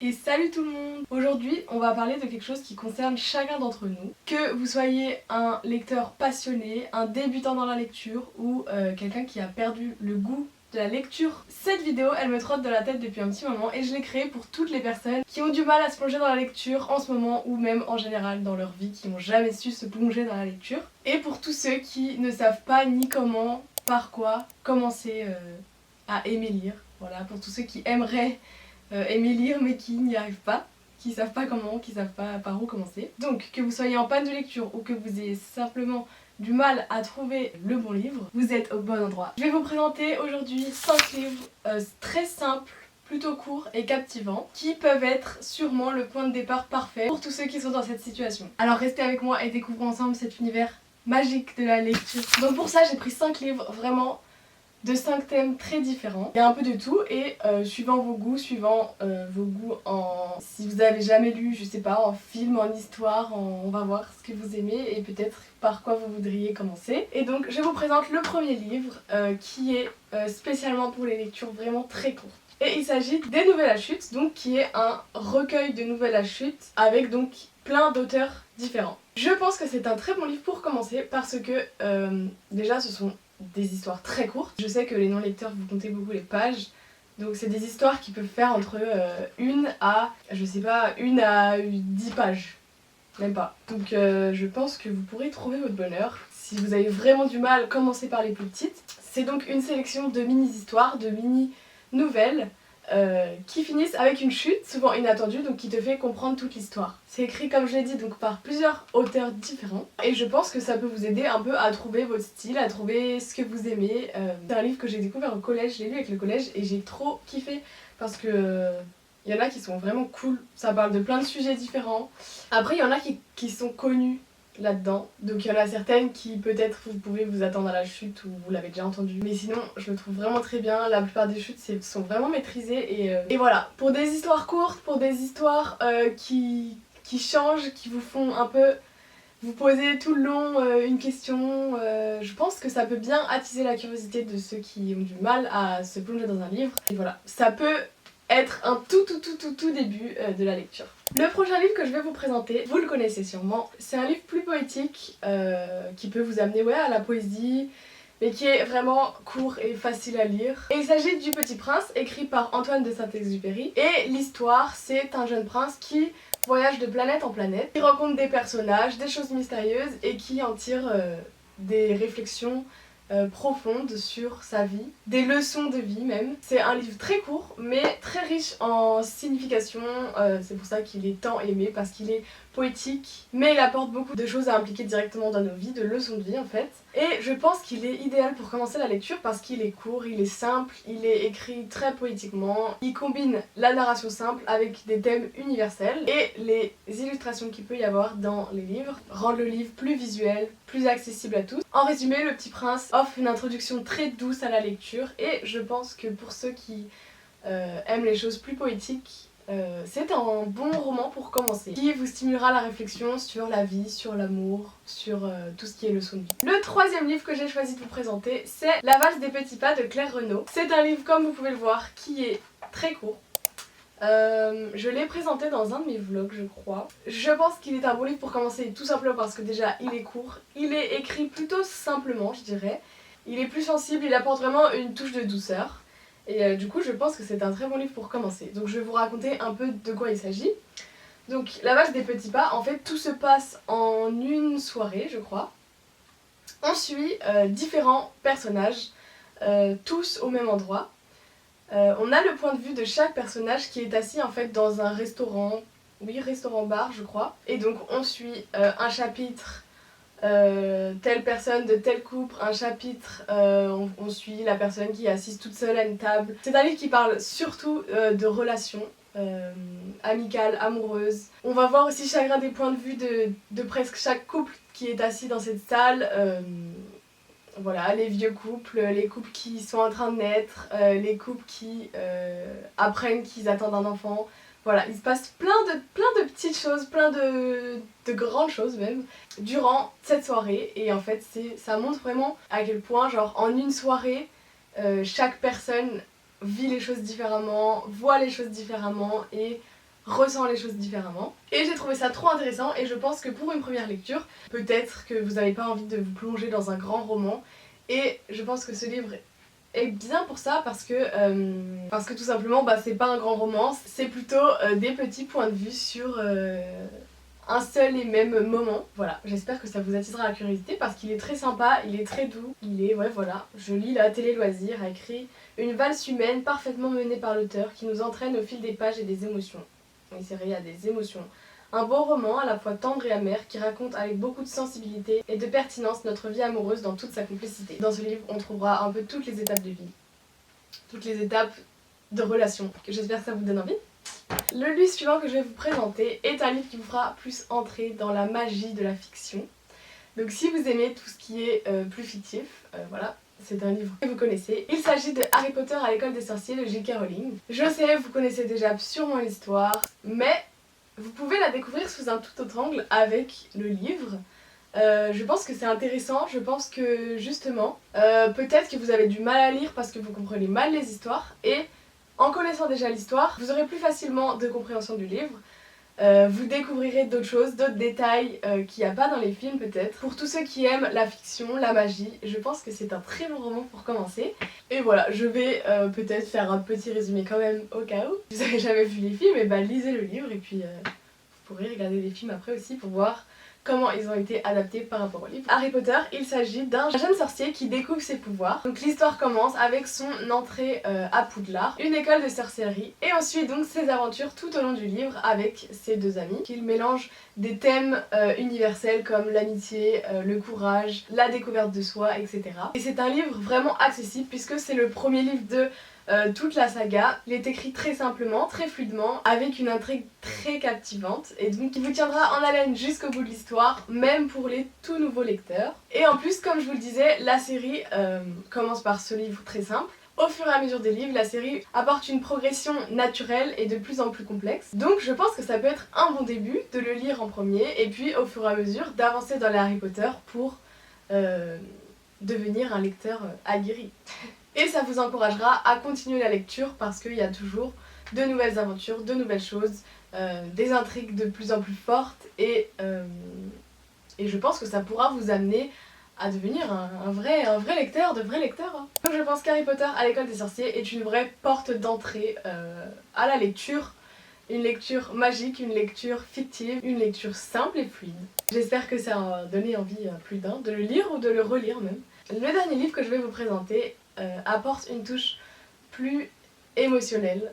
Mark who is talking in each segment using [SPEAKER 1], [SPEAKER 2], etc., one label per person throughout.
[SPEAKER 1] Et salut tout le monde! Aujourd'hui, on va parler de quelque chose qui concerne chacun d'entre nous. Que vous soyez un lecteur passionné, un débutant dans la lecture ou quelqu'un qui a perdu le goût de la lecture. Cette vidéo, elle me trotte de la tête depuis un petit moment et je l'ai créée pour toutes les personnes qui ont du mal à se plonger dans la lecture en ce moment ou même en général dans leur vie, qui n'ont jamais su se plonger dans la lecture. Et pour tous ceux qui ne savent pas ni comment, par quoi commencer à aimer lire. Voilà, pour tous ceux qui aimeraient aimer lire mais qui n'y arrivent pas, qui savent pas comment, qui savent pas par où commencer. Donc que vous soyez en panne de lecture ou que vous ayez simplement du mal à trouver le bon livre, vous êtes au bon endroit. Je vais vous présenter aujourd'hui 5 livres très simples, plutôt courts et captivants, qui peuvent être sûrement le point de départ parfait pour tous ceux qui sont dans cette situation. Alors restez avec moi et découvrons ensemble cet univers magique de la lecture. Donc pour ça j'ai pris 5 livres vraiment de 5 thèmes très différents. Il y a un peu de tout et suivant vos goûts en... Si vous avez jamais lu, je sais pas, en film, en histoire, on va voir ce que vous aimez et peut-être par quoi vous voudriez commencer. Et donc je vous présente le premier livre qui est spécialement pour les lectures vraiment très courtes. Et il s'agit des Nouvelles à chute, donc qui est un recueil de nouvelles à chute avec donc plein d'auteurs différents. Je pense que c'est un très bon livre pour commencer parce que déjà ce sont des histoires très courtes. Je sais que les non-lecteurs vous comptez beaucoup les pages, donc c'est des histoires qui peuvent faire entre 1 à, je sais pas, 1 à 10 pages, même pas. Donc je pense que vous pourrez trouver votre bonheur. Si vous avez vraiment du mal, commencez par les plus petites. C'est donc une sélection de mini-histoires, de mini-nouvelles qui finissent avec une chute, souvent inattendue, donc qui te fait comprendre toute l'histoire. C'est écrit, comme je l'ai dit, donc par plusieurs auteurs différents, et je pense que ça peut vous aider un peu à trouver votre style, à trouver ce que vous aimez. C'est un livre que j'ai découvert au collège, je l'ai lu avec le collège, et j'ai trop kiffé, parce que il y en a qui sont vraiment cool, ça parle de plein de sujets différents. Après, il y en a qui sont connus là-dedans, donc il y en a certaines qui peut-être vous pouvez vous attendre à la chute ou vous l'avez déjà entendu, mais sinon je le trouve vraiment très bien. La plupart des chutes sont vraiment maîtrisées et voilà, pour des histoires courtes, pour des histoires qui changent, qui vous font un peu vous poser tout le long une question, je pense que ça peut bien attiser la curiosité de ceux qui ont du mal à se plonger dans un livre. Et voilà, ça peut être un tout début de la lecture. Le prochain livre que je vais vous présenter, vous le connaissez sûrement, c'est un livre plus poétique qui peut vous amener à la poésie, mais qui est vraiment court et facile à lire. Et il s'agit du Petit Prince, écrit par Antoine de Saint-Exupéry. Et l'histoire, c'est un jeune prince qui voyage de planète en planète, qui rencontre des personnages, des choses mystérieuses et qui en tire des réflexions profondes sur sa vie, des leçons de vie même. C'est un livre très court mais très riche en signification, c'est pour ça qu'il est tant aimé, parce qu'il est poétique, mais il apporte beaucoup de choses à impliquer directement dans nos vies, de leçons de vie en fait. Et je pense qu'il est idéal pour commencer la lecture parce qu'il est court, il est simple, il est écrit très poétiquement, il combine la narration simple avec des thèmes universels et les illustrations qu'il peut y avoir dans les livres rendent le livre plus visuel, plus accessible à tous. En résumé, Le Petit Prince offre une introduction très douce à la lecture et je pense que pour ceux qui aiment les choses plus poétiques, c'est un bon roman pour commencer, qui vous stimulera la réflexion sur la vie, sur l'amour, sur tout ce qui est leçon de vie. Le troisième livre que j'ai choisi de vous présenter, c'est La valse des petits pas de Claire Renaud. C'est un livre, comme vous pouvez le voir, qui est très court. Je l'ai présenté dans un de mes vlogs, je crois. Je pense qu'il est un bon livre pour commencer, tout simplement parce que déjà il est court, il est écrit plutôt simplement, je dirais. Il est plus sensible, il apporte vraiment une touche de douceur. Et du coup je pense que c'est un très bon livre pour commencer. Donc je vais vous raconter un peu de quoi il s'agit. Donc La valse des petits pas, en fait tout se passe en une soirée je crois. On suit différents personnages, tous au même endroit. On a le point de vue de chaque personnage qui est assis en fait dans un restaurant, oui restaurant-bar je crois. Et donc on suit un chapitre telle personne de tel couple, un chapitre, on suit la personne qui est assise toute seule à une table. C'est un livre qui parle surtout de relations amicales, amoureuses. On va voir aussi chacun des points de vue de presque chaque couple qui est assis dans cette salle. Voilà, les vieux couples, les couples qui sont en train de naître, les couples qui apprennent qu'ils attendent un enfant. Voilà, il se passe plein de petites choses, plein de grandes choses même, durant cette soirée. Et en fait, ça montre vraiment à quel point, genre, en une soirée, chaque personne vit les choses différemment, voit les choses différemment et ressent les choses différemment. Et j'ai trouvé ça trop intéressant et je pense que pour une première lecture, peut-être que vous n'avez pas envie de vous plonger dans un grand roman. Et je pense que ce livre est bien pour ça parce que tout simplement c'est pas un grand roman, c'est plutôt des petits points de vue sur un seul et même moment. Voilà, j'espère que ça vous attisera la curiosité parce qu'il est très sympa, il est très doux, il est, ouais voilà, je lis la Télé Loisirs a écrit une valse humaine parfaitement menée par l'auteur qui nous entraîne au fil des pages et des émotions. Oui, c'est vrai, il y a des émotions. Un beau roman à la fois tendre et amer qui raconte avec beaucoup de sensibilité et de pertinence notre vie amoureuse dans toute sa complicité. Dans ce livre, on trouvera un peu toutes les étapes de vie, toutes les étapes de relation. J'espère que ça vous donne envie. Le livre suivant que je vais vous présenter est un livre qui vous fera plus entrer dans la magie de la fiction. Donc si vous aimez tout ce qui est plus fictif, voilà, c'est un livre que vous connaissez. Il s'agit de Harry Potter à l'école des sorciers de J.K. Rowling. Je sais, vous connaissez déjà sûrement l'histoire, mais vous pouvez la découvrir sous un tout autre angle avec le livre. Je pense que c'est intéressant, je pense que justement, peut-être que vous avez du mal à lire parce que vous comprenez mal les histoires et en connaissant déjà l'histoire, vous aurez plus facilement de compréhension du livre. Vous découvrirez d'autres choses, d'autres détails qu'il n'y a pas dans les films peut-être. Pour tous ceux qui aiment la fiction, la magie, je pense que c'est un très bon roman pour commencer. Et voilà, je vais peut-être faire un petit résumé quand même au cas où. Si vous n'avez jamais vu les films, et lisez le livre et puis vous pourrez regarder les films après aussi pour voir comment ils ont été adaptés par rapport au livre. Harry Potter, il s'agit d'un jeune sorcier qui découvre ses pouvoirs. Donc l'histoire commence avec son entrée à Poudlard, une école de sorcellerie, et ensuite donc ses aventures tout au long du livre avec ses deux amis. Il mélange des thèmes universels comme l'amitié, le courage, la découverte de soi, etc. Et c'est un livre vraiment accessible puisque c'est le premier livre de toute la saga. Il est écrit très simplement, très fluidement, avec une intrigue très captivante et donc il vous tiendra en haleine jusqu'au bout de l'histoire, même pour les tout nouveaux lecteurs. Et en plus, comme je vous le disais, la série commence par ce livre très simple. Au fur et à mesure des livres, la série apporte une progression naturelle et de plus en plus complexe. Donc je pense que ça peut être un bon début de le lire en premier et puis au fur et à mesure d'avancer dans les Harry Potter pour devenir un lecteur aguerri. Et ça vous encouragera à continuer la lecture parce qu'il y a toujours de nouvelles aventures, de nouvelles choses, des intrigues de plus en plus fortes et je pense que ça pourra vous amener à devenir un vrai lecteur, de vrais lecteurs. Hein. Donc je pense qu'Harry Potter à l'école des sorciers est une vraie porte d'entrée à la lecture. Une lecture magique, une lecture fictive, une lecture simple et fluide. J'espère que ça a donné envie à plus d'un de le lire ou de le relire même. Le dernier livre que je vais vous présenter apporte une touche plus émotionnelle.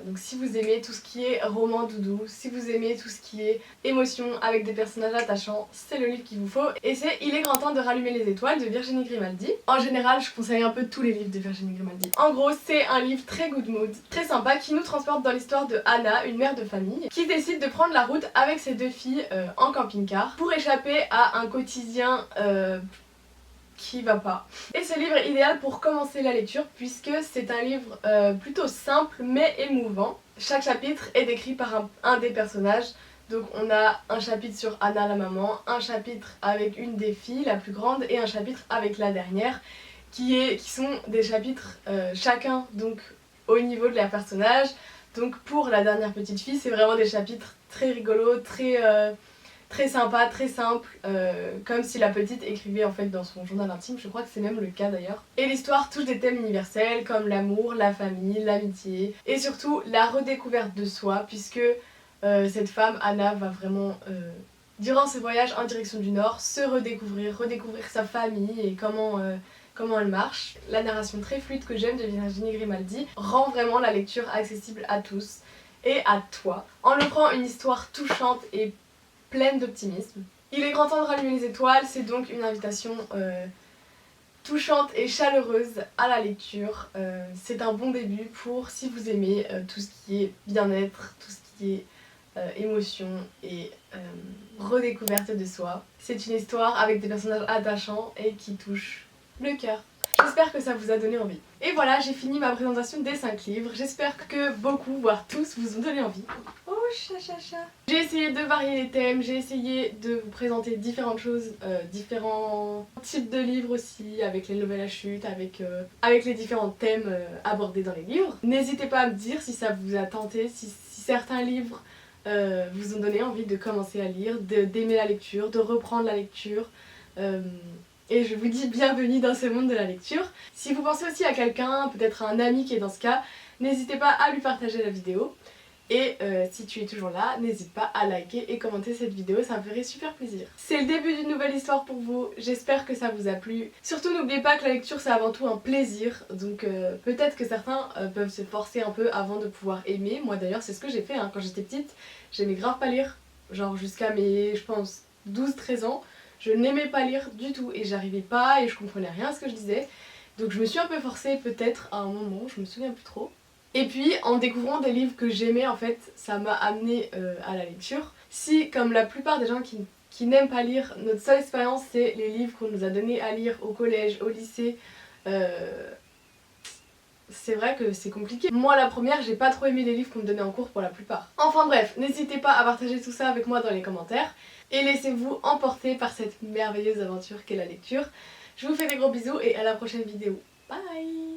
[SPEAKER 1] Donc si vous aimez tout ce qui est roman doudou, si vous aimez tout ce qui est émotion avec des personnages attachants, c'est le livre qu'il vous faut. Et c'est Il est grand temps de rallumer les étoiles de Virginie Grimaldi. En général, je conseille un peu tous les livres de Virginie Grimaldi. En gros, c'est un livre très good mood, très sympa, qui nous transporte dans l'histoire de Anna, une mère de famille, qui décide de prendre la route avec ses deux filles en camping-car pour échapper à un quotidien qui va pas. Et ce livre est idéal pour commencer la lecture puisque c'est un livre plutôt simple mais émouvant. Chaque chapitre est décrit par un des personnages. Donc on a un chapitre sur Anna la maman, un chapitre avec une des filles, la plus grande, et un chapitre avec la dernière qui sont des chapitres chacun donc au niveau de leur personnage. Donc pour la dernière petite fille, c'est vraiment des chapitres très rigolos, très sympa, très simple, comme si la petite écrivait en fait dans son journal intime, je crois que c'est même le cas d'ailleurs. Et l'histoire touche des thèmes universels comme l'amour, la famille, l'amitié et surtout la redécouverte de soi puisque cette femme, Anna, va vraiment, durant ses voyages en direction du Nord, se redécouvrir sa famille et comment elle marche. La narration très fluide que j'aime de Virginie Grimaldi rend vraiment la lecture accessible à tous et à toi, en offrant une histoire touchante et pleine d'optimisme. Il est grand temps de rallumer les étoiles, c'est donc une invitation touchante et chaleureuse à la lecture. C'est un bon début pour si vous aimez tout ce qui est bien-être, tout ce qui est émotion et redécouverte de soi. C'est une histoire avec des personnages attachants et qui touchent le cœur. J'espère que ça vous a donné envie. Et voilà, j'ai fini ma présentation des 5 livres. J'espère que beaucoup, voire tous, vous ont donné envie. Oh, chat. J'ai essayé de varier les thèmes, j'ai essayé de vous présenter différentes choses, différents types de livres aussi, avec les nouvelles à chute, avec les différents thèmes abordés dans les livres. N'hésitez pas à me dire si ça vous a tenté, si certains livres vous ont donné envie de commencer à lire, d'aimer la lecture, de reprendre la lecture. Et je vous dis bienvenue dans ce monde de la lecture. Si vous pensez aussi à quelqu'un, peut-être à un ami qui est dans ce cas, n'hésitez pas à lui partager la vidéo. Et si tu es toujours là, n'hésite pas à liker et commenter cette vidéo, ça me ferait super plaisir. C'est le début d'une nouvelle histoire pour vous, j'espère que ça vous a plu. Surtout n'oubliez pas que la lecture c'est avant tout un plaisir, donc peut-être que certains peuvent se forcer un peu avant de pouvoir aimer. Moi d'ailleurs c'est ce que j'ai fait hein. Quand j'étais petite, j'aimais grave pas lire, genre jusqu'à mes, je pense, 12-13 ans. Je n'aimais pas lire du tout et j'arrivais pas et je comprenais rien à ce que je disais. Donc je me suis un peu forcée peut-être à un moment, je me souviens plus trop. Et puis en découvrant des livres que j'aimais en fait, ça m'a amené à la lecture. Si comme la plupart des gens qui n'aiment pas lire, notre seule expérience c'est les livres qu'on nous a donnés à lire au collège, au lycée, c'est vrai que c'est compliqué. Moi la première, j'ai pas trop aimé les livres qu'on me donnait en cours pour la plupart. Enfin bref, n'hésitez pas à partager tout ça avec moi dans les commentaires et laissez-vous emporter par cette merveilleuse aventure qu'est la lecture. Je vous fais des gros bisous et à la prochaine vidéo. Bye!